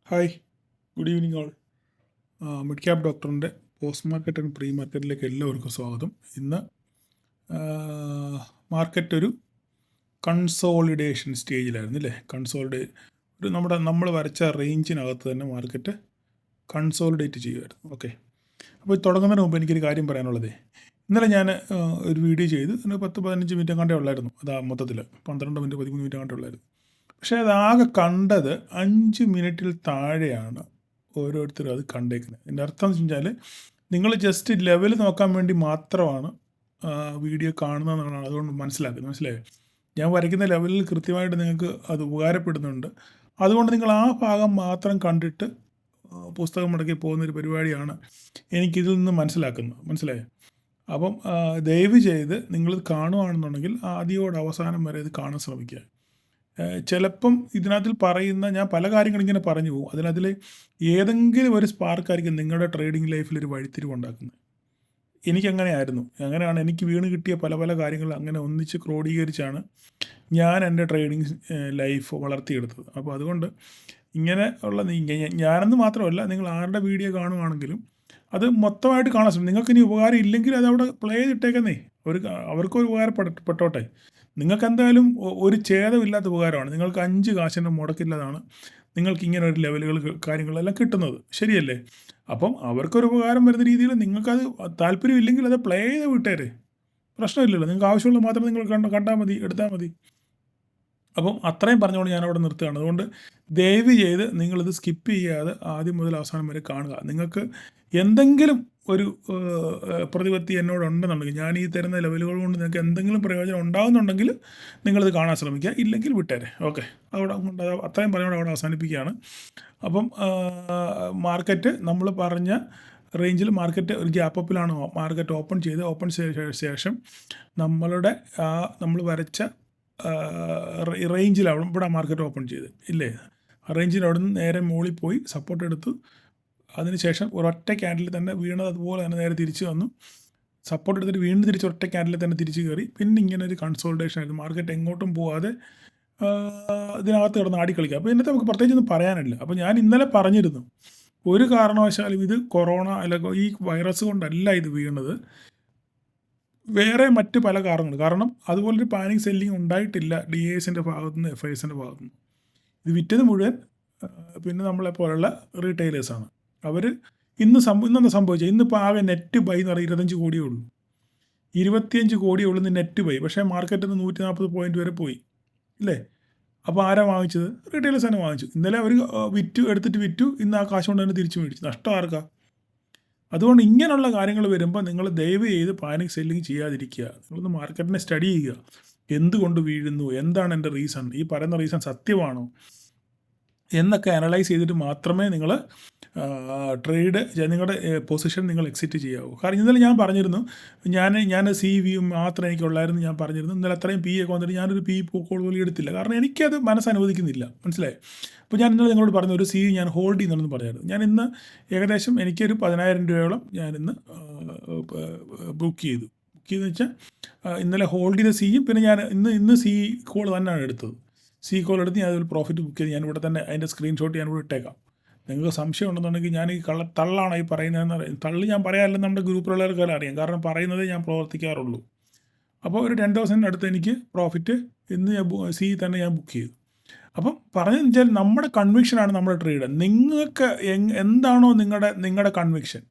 Hi, good evening all. Mid cap ഡോക്ടറിൻ്റെ post market and pre മാർക്കറ്റിലേക്ക് എല്ലാവർക്കും സ്വാഗതം. ഇന്ന് മാർക്കറ്റ് ഒരു കൺസോളിഡേഷൻ സ്റ്റേജിലായിരുന്നു അല്ലേ. ഒരു നമ്മൾ വരച്ച റേഞ്ചിനകത്ത് തന്നെ മാർക്കറ്റ് കൺസോളിഡേറ്റ് ചെയ്യുമായിരുന്നു. ഓക്കെ, അപ്പോൾ തുടങ്ങുന്നതിന് മുമ്പ് എനിക്കൊരു കാര്യം പറയാനുള്ളത്, ഇന്നലെ ഞാൻ ഒരു വീഡിയോ ചെയ്ത് 10-15 മിനിറ്റ് കണ്ടേ ഉള്ളായിരുന്നു. അതാ മൊത്തത്തിൽ 12 മിനിറ്റ് 13 മിനിറ്റ് കണ്ടേ ഉള്ളായിരുന്നു. പക്ഷേ അതാകെ കണ്ടത് 5 മിനിറ്റിൽ താഴെയാണ് ഓരോരുത്തരും അത് കണ്ടേക്കുന്നത്. എൻ്റെ അർത്ഥം എന്ന് വെച്ചാൽ നിങ്ങൾ ജസ്റ്റ് ലെവൽ നോക്കാൻ വേണ്ടി മാത്രമാണ് വീഡിയോ കാണുന്നതെന്നാണ് അതുകൊണ്ട് മനസ്സിലായോ? ഞാൻ വരയ്ക്കുന്ന ലെവലിൽ കൃത്യമായിട്ട് നിങ്ങൾക്ക് അത് ഉപകാരപ്പെടുന്നുണ്ട്. അതുകൊണ്ട് നിങ്ങൾ ആ ഭാഗം മാത്രം കണ്ടിട്ട് പുസ്തകം മുടക്കി പോകുന്നൊരു പരിപാടിയാണ് എനിക്കിതിൽ നിന്ന് മനസ്സിലായോ? അപ്പം ദയവ് ചെയ്ത് നിങ്ങളിത് കാണുകയാണെന്നുണ്ടെങ്കിൽ ആദ്യോടെ അവസാനം വരെ ഇത് കാണാൻ ശ്രമിക്കുക. ചിലപ്പം ഇതിനകത്തിൽ പറയുന്ന ഞാൻ പല കാര്യങ്ങളും ഇങ്ങനെ പറഞ്ഞു പോകും. അതിൽ ഏതെങ്കിലും ഒരു സ്പാർക്കായിരിക്കും നിങ്ങളുടെ ട്രേഡിംഗ് ലൈഫിൽ ഒരു വഴിത്തിരിവുണ്ടാക്കുന്നത്. അങ്ങനെയാണ് എനിക്ക് വീണ് കിട്ടിയ പല കാര്യങ്ങൾ അങ്ങനെ ഒന്നിച്ച് ക്രോഡീകരിച്ചാണ് ഞാൻ എൻ്റെ ട്രേഡിംഗ് ലൈഫ് വളർത്തിയെടുത്തത്. അപ്പോൾ അതുകൊണ്ട് ഇങ്ങനെ ഉള്ള ഞാനെന്ന് മാത്രമല്ല, നിങ്ങൾ ആരുടെ വീഡിയോ കാണുകയാണെങ്കിലും അത് മൊത്തമായിട്ട് കാണാൻ ശ്രമിക്കും. നിങ്ങൾക്ക് ഇനി ഉപകാരം ഇല്ലെങ്കിൽ അത് അവിടെ പ്ലേ ചെയ്തിട്ടേക്കുന്നേ, അവർക്കൊരു ഉപകാരപ്പെട്ടോട്ടെ. നിങ്ങൾക്ക് എന്തായാലും ഒരു ഛേദമില്ലാത്ത ഉപകാരമാണ്. നിങ്ങൾക്ക് 5 കാശിൻ്റെ മുടക്കില്ലാതാണ് നിങ്ങൾക്ക് ഇങ്ങനെ ഒരു ലെവലുകൾ കാര്യങ്ങളെല്ലാം കിട്ടുന്നത്, ശരിയല്ലേ? അപ്പം അവർക്കൊരു ഉപകാരം വരുന്ന രീതിയിൽ നിങ്ങൾക്കത് താല്പര്യമില്ലെങ്കിൽ അത് പ്ലേ ചെയ്ത് വിട്ടേരെ, പ്രശ്നമില്ലല്ലോ. നിങ്ങൾക്ക് ആവശ്യമുള്ള മാത്രം നിങ്ങൾ കണ്ടാൽ മതി, എടുത്താൽ മതി. അപ്പം അത്രയും പറഞ്ഞുകൊണ്ട് ഞാനവിടെ നിർത്തുകയാണ്. അതുകൊണ്ട് ദയവ് ചെയ്ത് നിങ്ങളിത് സ്കിപ്പ് ചെയ്യാതെ ആദ്യം മുതൽ അവസാനം വരെ കാണുക. നിങ്ങൾക്ക് എന്തെങ്കിലും ഒരു പ്രതിപത്തി എന്നോടുണ്ടെന്നുണ്ടെങ്കിൽ, ഞാൻ ഈ തരുന്ന ലെവലുകൾ കൊണ്ട് നിങ്ങൾക്ക് എന്തെങ്കിലും പ്രയോജനം ഉണ്ടാകുന്നുണ്ടെങ്കിൽ നിങ്ങളിത് കാണാൻ ശ്രമിക്കുക, ഇല്ലെങ്കിൽ വിട്ടേരെ. ഓക്കെ, അത്രയും പറഞ്ഞുകൊണ്ട് അവിടെ അവസാനിപ്പിക്കുകയാണ്. അപ്പം മാർക്കറ്റ് നമ്മൾ പറഞ്ഞ റേഞ്ചിൽ മാർക്കറ്റ് ഒരു ഗ്യാപ്പ് അപ്പിലാണ് മാർക്കറ്റ് ഓപ്പൺ ശേഷം നമ്മൾ വരച്ച റേഞ്ചിലാണ് ഇവിടെ മാർക്കറ്റ് ഓപ്പൺ ചെയ്ത് ഇല്ലേ. ആ റേഞ്ചിൽ അവിടെ നിന്ന് നേരെ മുകളിൽ പോയി സപ്പോർട്ട് എടുത്തു. അതിനുശേഷം ഒരൊറ്റ ക്യാൻഡിൽ തന്നെ വീണത് അതുപോലെ തന്നെ നേരെ തിരിച്ച് വന്നു. സപ്പോർട്ട് എടുത്തിട്ട് വീണ്ടും തിരിച്ച് ഒറ്റ ക്യാൻഡിൽ തന്നെ തിരിച്ച് കയറി. പിന്നെ ഇങ്ങനെ ഒരു കൺസോൾട്ടേഷൻ ആയിരുന്നു. മാർക്കറ്റ് എങ്ങോട്ടും പോകാതെ ഇതിനകത്ത് കിടന്ന് ആടിക്കളിക്കുക. അപ്പോൾ ഇന്നത്തെ നമുക്ക് പ്രത്യേകിച്ചൊന്നും പറയാനില്ല. അപ്പോൾ ഞാൻ ഇന്നലെ പറഞ്ഞിരുന്നു, ഒരു കാരണവശാലും ഇത് കൊറോണ അല്ലെങ്കിൽ ഈ വൈറസ് കൊണ്ടല്ല ഇത് വീണത്, വേറെ മറ്റ് പല കാരണങ്ങൾ. കാരണം അതുപോലൊരു പാനിക് സെല്ലിങ് ഉണ്ടായിട്ടില്ല DASൻ്റെ ഭാഗത്തുനിന്ന് FISൻ്റെ ഭാഗത്തുനിന്ന്. ഇത് വിറ്റത് മുഴുവൻ പിന്നെ നമ്മളെ പോലുള്ള റീറ്റെയിലേഴ്സാണ്. അവർ ഇന്നെന്താ സംഭവിച്ചത്? ഇന്നിപ്പോൾ ആകെ നെറ്റ് ബൈ എന്ന് പറയുന്നത് 25 കോടിയേ ഉള്ളൂ. 25 കോടിയേ ഉള്ളൂ നെറ്റ് ബൈ. പക്ഷേ മാർക്കറ്റിൽ നിന്ന് 140 പോയിൻറ്റ് വരെ പോയി ഇല്ലേ. അപ്പോൾ ആരാ വാങ്ങിച്ചത്? റീറ്റെയിലേഴ്സ് തന്നെ വാങ്ങിച്ചു. ഇന്നലെ അവർ എടുത്തിട്ട് വിറ്റു, ഇന്ന് ആ കാശ് കൊണ്ട് തന്നെ തിരിച്ചു മേടിച്ചു. നഷ്ടം ആർക്കാ? അതുകൊണ്ട് ഇങ്ങനെയുള്ള കാര്യങ്ങൾ വരുമ്പോൾ നിങ്ങൾ ദയവ് ചെയ്ത് പാനിക് സെല്ലിങ് ചെയ്യാതിരിക്കുക. നിങ്ങളൊന്ന് മാർക്കറ്റിനെ സ്റ്റഡി ചെയ്യുക. എന്തുകൊണ്ട് വീഴുന്നു, എന്താണ് എൻ്റെ റീസൺ, ഈ പറയുന്ന റീസൺ സത്യമാണോ എന്നൊക്കെ അനലൈസ് ചെയ്തിട്ട് മാത്രമേ നിങ്ങൾ നിങ്ങളുടെ പൊസിഷൻ നിങ്ങൾ എക്സിറ്റ് ചെയ്യാവൂ. കാരണം ഇന്നലെ ഞാൻ പറഞ്ഞിരുന്നു, ഞാൻ CV മാത്രമേ എനിക്കുള്ളായിരുന്നു. ഞാൻ പറഞ്ഞിരുന്നു ഇന്നലെ അത്രയും PE ഒക്കെ വന്നിട്ട് ഞാനൊരു PE പോലും എടുത്തില്ല. കാരണം എനിക്കത് മനസ്സനുവദിക്കുന്നില്ല, മനസ്സിലായി. അപ്പോൾ ഞാൻ ഇന്നലെ നിങ്ങളോട് പറഞ്ഞു ഒരു CV ഞാൻ ഹോൾഡ് ചെയ്യുന്നുണ്ടെന്ന് പറഞ്ഞായിരുന്നു. ഞാൻ ഇന്ന് ഏകദേശം എനിക്കൊരു 10,000 രൂപയോളം ഞാനിന്ന് ബുക്ക് ചെയ്തെന്ന് വെച്ചാൽ ഇന്നലെ ഹോൾഡ് ചെയ്ത Cയും പിന്നെ ഞാൻ ഇന്ന് C കോൾ തന്നെയാണ് എടുത്തത്. C കോൾ എടുത്ത് ഞാൻ അതിൽ പ്രോഫിറ്റ് ബുക്ക് ചെയ്ത് ഞാനിവിടെ തന്നെ അതിൻ്റെ സ്ക്രീൻഷോട്ട് ഞാനിവിടെ ഇട്ടേക്കാം. നിങ്ങൾക്ക് സംശയം ഉണ്ടെന്നുണ്ടെങ്കിൽ ഞാൻ ഈ തള്ളാണ് ഈ പറയുന്നതെന്ന് പറയും. തള്ളി ഞാൻ പറയാറില്ല, നമ്മുടെ ഗ്രൂപ്പിലുള്ളവർക്കെല്ലാം അറിയാം. കാരണം പറയുന്നതേ ഞാൻ പ്രവർത്തിക്കാറുള്ളൂ. അപ്പോൾ ഒരു 10,000 അടുത്ത് എനിക്ക് പ്രോഫിറ്റ് ഇന്ന് C തന്നെ ഞാൻ ബുക്ക് ചെയ്തു. അപ്പം പറഞ്ഞതെന്ന് വെച്ചാൽ നമ്മുടെ കൺവിക്ഷനാണ് നമ്മുടെ ട്രേഡ്. നിങ്ങൾക്ക് എന്താണോ നിങ്ങളുടെ കൺവിക്ഷൻ,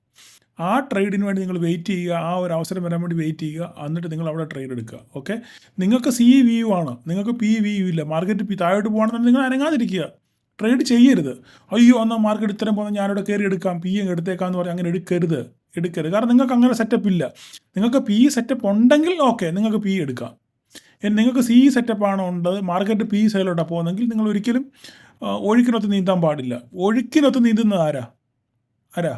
ആ ട്രേഡിന് വേണ്ടി നിങ്ങൾ വെയിറ്റ് ചെയ്യുക. ആ ഒരു അവസരം വരാൻ വേണ്ടി വെയിറ്റ് ചെയ്യുക. എന്നിട്ട് നിങ്ങൾ അവിടെ ട്രേഡ് എടുക്കുക. ഓക്കെ, നിങ്ങൾക്ക് CVU ആണ്, നിങ്ങൾക്ക് PVU ഇല്ല, മാർക്കറ്റ് താഴോട്ട് പോകുകയാണെന്നുണ്ടെങ്കിൽ നിങ്ങൾ അനങ്ങാതിരിക്കുക, ട്രേഡ് ചെയ്യരുത്. അയ്യോ എന്നാൽ മാർക്കറ്റ് ഇത്രയും പോകുന്നത് ഞാനിവിടെ കയറി എടുക്കാം, PE എടുത്തേക്കാമെന്ന് പറഞ്ഞാൽ അങ്ങനെ എടുക്കരുത്. കാരണം നിങ്ങൾക്ക് അങ്ങനെ സെറ്റപ്പ് ഇല്ല. നിങ്ങൾക്ക് PE സെറ്റപ്പ് ഉണ്ടെങ്കിൽ ഓക്കെ, നിങ്ങൾക്ക് PE എടുക്കാം. നിങ്ങൾക്ക് CE സെറ്റപ്പാണ് ഉള്ളത്, മാർക്കറ്റ് PE സൈഡിലോട്ടാണ് പോകുന്നതെങ്കിൽ നിങ്ങൾ ഒരിക്കലും ഒഴുക്കിനൊത്ത് നീന്താൻ പാടില്ല. ഒഴുക്കിനൊത്ത് നീന്തുന്നത് ആരാ?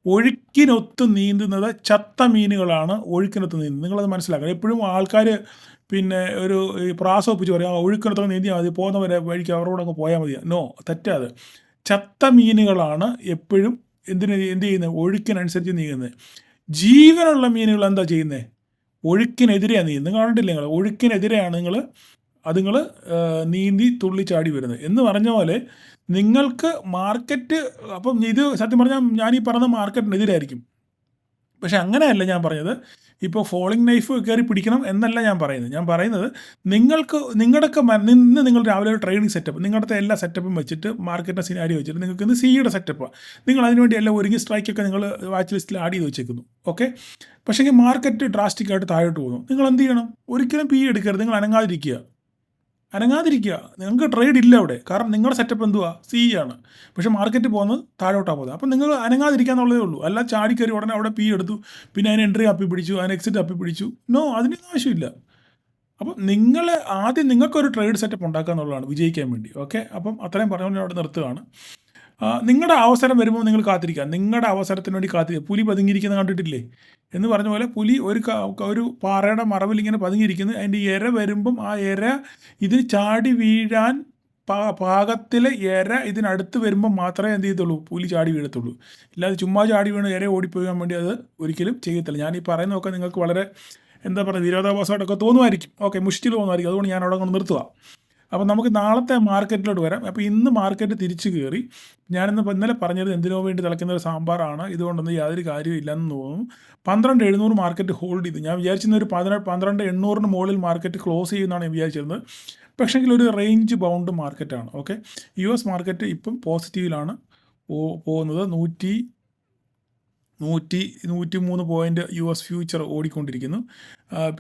ഒഴുക്കിനൊത്ത് നീന്തുന്നത് ചത്ത മീനുകളാണ് ഒഴുക്കിനൊത്ത് നീന്തുന്നത്. നിങ്ങളത് മനസ്സിലാക്കണം. എപ്പോഴും ആൾക്കാർ പിന്നെ ഈ പ്രാസൊപ്പിച്ച് പറയും, ഒഴുക്കിനൊത്ത് നീന്തിയാൽ മതി, പോകുന്നവരെ വഴിക്ക് അവരോടൊക്കെ പോയാൽ മതി. നോ, തെറ്റാത്. ചത്ത മീനുകളാണ് എപ്പോഴും എന്ത് ചെയ്യുന്നത്? ഒഴുക്കിനനുസരിച്ച് നീങ്ങുന്നത്. ജീവനുള്ള മീനുകൾ എന്താ ചെയ്യുന്നത്? ഒഴുക്കിനെതിരെയാണ് നീന്തുന്നത്. നിങ്ങൾ കണ്ടില്ലേ? ഒഴുക്കിനെതിരെയാണ് നിങ്ങൾ നീന്തി തുള്ളിച്ചാടി വരുന്നത് എന്ന് പറഞ്ഞ പോലെ നിങ്ങൾക്ക് മാർക്കറ്റ് അപ്പം ഇത് സത്യം പറഞ്ഞാൽ ഞാൻ ഈ പറഞ്ഞ മാർക്കറ്റിനെതിരായിരിക്കും. പക്ഷെ അങ്ങനെയല്ല ഞാൻ പറഞ്ഞത്. ഇപ്പോൾ ഫോളിംഗ് നൈഫ് കയറി പിടിക്കണം എന്നല്ല ഞാൻ പറയുന്നത്. ഞാൻ പറയുന്നത് നിങ്ങളുടെയൊക്കെ ഇന്ന് നിങ്ങൾ രാവിലെ ഒരു ട്രേഡിംഗ് സെറ്റപ്പ് നിങ്ങളുടെ എല്ലാ സെറ്റപ്പും വെച്ചിട്ട് മാർക്കറ്റിൻ്റെ സിനാരി വെച്ചിട്ട് നിങ്ങൾക്ക് ഇന്ന് സിയുടെ സെറ്റപ്പാണ്. നിങ്ങൾ അതിനുവേണ്ടി എല്ലാം ഒരുങ്ങി സ്ട്രൈക്കൊക്കെ നിങ്ങൾ വാച്ച് ലിസ്റ്റിൽ ആഡ് ചെയ്ത് വെച്ചേക്കുന്നു. ഓക്കെ, പക്ഷേ മാർക്കറ്റ് ഡ്രാസ്റ്റിക്കായിട്ട് താഴോട്ട് പോകുന്നു. നിങ്ങൾ എന്ത് ചെയ്യണം? ഒരിക്കലും പി എടുക്കരുത്. നിങ്ങൾ അനങ്ങാതിരിക്കുക. നിങ്ങൾക്ക് ട്രേഡ് ഇല്ല അവിടെ. കാരണം നിങ്ങളുടെ സെറ്റപ്പ് എന്തുവാ? സി ആണ്. പക്ഷേ മാർക്കറ്റ് പോകുന്നത് താഴോട്ടാണ് പോകുന്നത്. അപ്പം നിങ്ങൾ അനങ്ങാതിരിക്കുക എന്നുള്ളതേ ഉള്ളൂ. അല്ല ചാടിക്കറി ഉടനെ അവിടെ പി എടുത്തു, പിന്നെ അതിന് എൻട്രി അപ്പി പിടിച്ചു, അതിന് എക്സിറ്റ് അപ്പി പിടിച്ചു. നോ, അതിനൊന്നും ആവശ്യമില്ല. അപ്പം ആദ്യം നിങ്ങൾക്കൊരു ട്രേഡ് സെറ്റപ്പ് ഉണ്ടാക്കുക എന്നുള്ളതാണ് വിജയിക്കാൻ വേണ്ടി. ഓക്കെ, അപ്പം അത്രയും പറഞ്ഞുകൊണ്ട് ഞാൻ അവിടെ നിർത്തുകയാണ്. നിങ്ങളുടെ അവസരം വരുമ്പോൾ നിങ്ങൾ കാത്തിരിക്കുക. നിങ്ങളുടെ അവസരത്തിന് വേണ്ടി കാത്തിരിക്കുക. പുലി പതുങ്ങിയിരിക്കുന്നത് കണ്ടിട്ടില്ലേ എന്ന് പറഞ്ഞ പോലെ പുലി ഒരു പാറയുടെ മറവിൽ ഇങ്ങനെ പതുങ്ങിയിരിക്കുന്നത്. അതിൻ്റെ ഇര വരുമ്പം ആ ഇര ഇതിന് ചാടി വീഴാൻ പാകത്തിലെ ഇര ഇതിനടുത്ത് വരുമ്പോൾ മാത്രമേ എന്ത് ചെയ്യത്തുള്ളൂ? പുലി ചാടി വീഴത്തുള്ളൂ. ഇല്ലാതെ ചുമ്മാ ചാടി വീണ് ഇര ഓടിപ്പോകാൻ വേണ്ടി അത് ഒരിക്കലും ചെയ്യത്തില്ല. ഞാൻ ഈ പറയുന്നതൊക്കെ നിങ്ങൾക്ക് വളരെ എന്താ പറയുക, വിരോധാഭാസമായിട്ടൊക്കെ തോന്നുമായിരിക്കും. ഓക്കെ, മുഷ്ടിൽ തോന്നുമായിരിക്കും. അതുകൊണ്ട് ഞാൻ അവിടെ കൊണ്ട് നിർത്തുക. അപ്പോൾ നമുക്ക് നാളത്തെ മാർക്കറ്റിലോട്ട് വരാം. അപ്പോൾ ഇന്ന് മാർക്കറ്റ് തിരിച്ചു കയറി. ഇന്നലെ പറഞ്ഞത് എന്തിനോ വേണ്ടി തിളയ്ക്കുന്ന ഒരു സാമ്പാറാണ്, ഇതുകൊണ്ടൊന്നും യാതൊരു കാര്യവും ഇല്ലെന്ന് തോന്നുന്നു. 12,700 മാർക്കറ്റ് ഹോൾഡ് ചെയ്തു. ഞാൻ വിചാരിച്ചിരുന്ന ഒരു 12,800 മുകളിൽ മാർക്കറ്റ് ക്ലോസ് ചെയ്യുന്നതാണ് ഞാൻ വിചാരിച്ചിരുന്നത്. പക്ഷേങ്കിൽ ഒരു റേഞ്ച് ബൗണ്ട് മാർക്കറ്റാണ്. ഓക്കെ, US മാർക്കറ്റ് ഇപ്പം പോസിറ്റീവിലാണ് പോകുന്നത്. 103 പോയിൻറ്റ് US ഫ്യൂച്ചർ ഓടിക്കൊണ്ടിരിക്കുന്നു.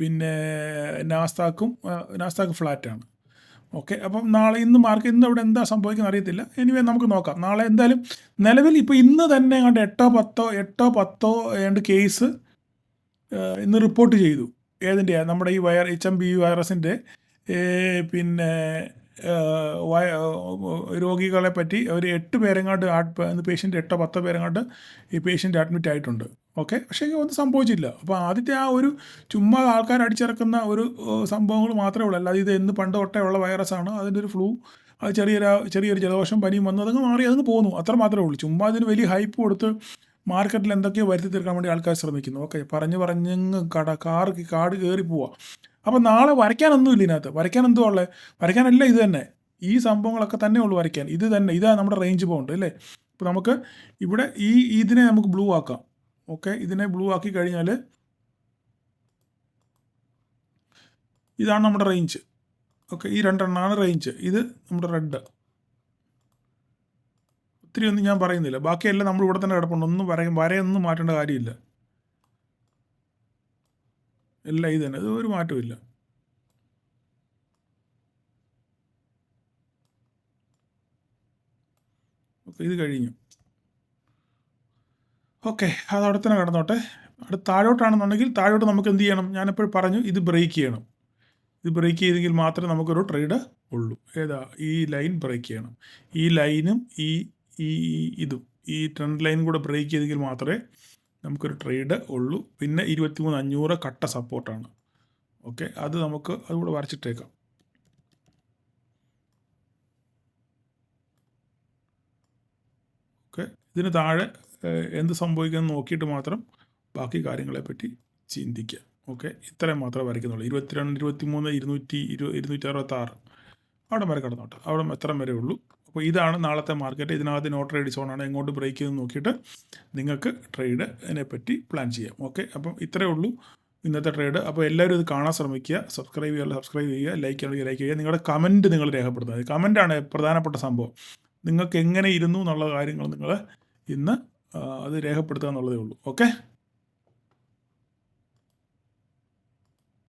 പിന്നെ നാസ്താക്ക് ഫ്ലാറ്റാണ്. ഓക്കെ, അപ്പം ഇന്ന് അവിടെ എന്താ സംഭവിക്കുന്നത് അറിയത്തില്ല. എനിവേ നമുക്ക് നോക്കാം. നാളെ എന്തായാലും നിലവിൽ ഇപ്പോൾ ഇന്ന് തന്നെ കണ്ട് 8-10 കേസ് ഇന്ന് റിപ്പോർട്ട് ചെയ്തു. ഏതിൻ്റെയാണ്? നമ്മുടെ ഈ HMPV വൈറസിൻ്റെ പിന്നെ രോഗികളെ പറ്റി ഒരു 8 പേരെങ്ങാണ്ട് പേഷ്യൻ്റ് 8-10 പേരെങ്ങാണ്ട് ഈ പേഷ്യൻ്റ് അഡ്മിറ്റ് ആയിട്ടുണ്ട്. ഓക്കെ, പക്ഷേ ഒന്നും സംഭവിച്ചില്ല. അപ്പോൾ ആദ്യത്തെ ആ ഒരു ചുമ്മാ ആൾക്കാർ അടിച്ചിറക്കുന്ന ഒരു സംഭവങ്ങൾ മാത്രമേ ഉള്ളൂ. അല്ലാതെ ഇത് പണ്ട് തൊട്ടേ ഉള്ള വൈറസാണ്. അതിൻ്റെ ഒരു ഫ്ലൂ, അത് ചെറിയൊരു ജലദോഷം പനിയും വന്നു, അതങ്ങ് മാറി അതങ്ങ് പോകുന്നു. അത്ര മാത്രമേ ഉള്ളൂ. ചുമ്മാ അതിന് വലിയ ഹൈപ്പ് കൊടുത്ത് മാർക്കറ്റിൽ എന്തൊക്കെയോ വരുത്തി തീർക്കാൻ വേണ്ടി ആൾക്കാർ ശ്രമിക്കുന്നു. ഓക്കെ, പറഞ്ഞങ്ങ് കാട് കയറി പോവുക. അപ്പം നാളെ വരയ്ക്കാനൊന്നുമില്ല ഇതിനകത്ത്. വരയ്ക്കാൻ എന്തുവാ ഉള്ളത്? വരയ്ക്കാനല്ല, ഇത് തന്നെ ഈ സംഭവങ്ങളൊക്കെ തന്നെ ഉള്ളൂ വരയ്ക്കാൻ. ഇതാണ് നമ്മുടെ റേഞ്ച് ബൗണ്ട് അല്ലേ. അപ്പോൾ നമുക്ക് ഇവിടെ ഇതിനെ നമുക്ക് ബ്ലൂ ആക്കാം. ഓക്കെ, ഇതിനെ ബ്ലൂ ആക്കി കഴിഞ്ഞാൽ ഇതാണ് നമ്മുടെ റേഞ്ച്. ഓക്കെ, ഈ 2 റേഞ്ച്. ഇത് നമ്മുടെ റെഡ്. ഒത്തിരി ഒന്നും ഞാൻ പറയുന്നില്ല. ബാക്കിയെല്ലാം നമ്മൾ ഇവിടെ തന്നെ കിടപ്പുണ്ട്. വരയൊന്നും മാറ്റേണ്ട കാര്യമില്ല. എല്ലാം ഇത് തന്നെ, ഇത് ഒരു മാറ്റമില്ല. ഓക്കെ, ഇത് കഴിഞ്ഞു. ഓക്കെ, അത് അവിടെ തന്നെ കിടന്നോട്ടെ. താഴോട്ടാണെന്നുണ്ടെങ്കിൽ താഴോട്ട് നമുക്ക് എന്ത് ചെയ്യണം? ഞാനെപ്പോഴും പറഞ്ഞു, ഇത് ബ്രേക്ക് ചെയ്യണം. ഇത് ബ്രേക്ക് ചെയ്തെങ്കിൽ മാത്രമേ നമുക്കൊരു ട്രേഡ് ഉള്ളൂ. ഏതാ? ഈ ലൈൻ ബ്രേക്ക് ചെയ്യണം. ഈ ലൈനും ഇതും ഈ ട്രെൻഡ് ലൈനും കൂടെ ബ്രേക്ക് ചെയ്തെങ്കിൽ മാത്രമേ നമുക്കൊരു ട്രേഡ് ഉള്ളൂ. പിന്നെ 23,500 കട്ട സപ്പോർട്ടാണ്. ഓക്കെ, അതുകൂടെ വരച്ചിട്ടേക്കാം. ഓക്കെ, ഇതിന് താഴെ എന്ത് സംഭവിക്കുമെന്ന് നോക്കിയിട്ട് മാത്രം ബാക്കി കാര്യങ്ങളെപ്പറ്റി ചിന്തിക്കുക. ഓക്കെ, ഇത്രയും മാത്രമേ വരയ്ക്കുന്നുള്ളൂ. 22, 23, 266 അവിടെ വരെ കിടന്നോട്ടെ. അവിടെ എത്ര വരെ ഉള്ളൂ. അപ്പോൾ ഇതാണ് നാളത്തെ മാർക്കറ്റ്. ഇതിനകത്ത് നോ ട്രേഡ് സോണാണ്. എങ്ങോട്ട് ബ്രേക്ക് ചെയ്ത് നോക്കിയിട്ട് നിങ്ങൾക്ക് ട്രേഡിനെ പറ്റി പ്ലാൻ ചെയ്യാം. ഓക്കെ, അപ്പം ഇത്രയേ ഉള്ളൂ ഇന്നത്തെ ട്രേഡ്. അപ്പോൾ എല്ലാവരും ഇത് കാണാൻ ശ്രമിക്കുക. സബ്സ്ക്രൈബ് ചെയ്യുക, ലൈക്ക് ചെയ്യുക. നിങ്ങളുടെ കമൻറ്റ് നിങ്ങൾ രേഖപ്പെടുത്തുക. കമൻറ്റാണ് പ്രധാനപ്പെട്ട സംഭവം. നിങ്ങൾക്ക് എങ്ങനെ ഇരുന്നു എന്നുള്ള കാര്യങ്ങൾ നിങ്ങൾ ഇന്ന് അത് രേഖപ്പെടുത്തുക എന്നുള്ളതേ ഉള്ളൂ. ഓക്കെ.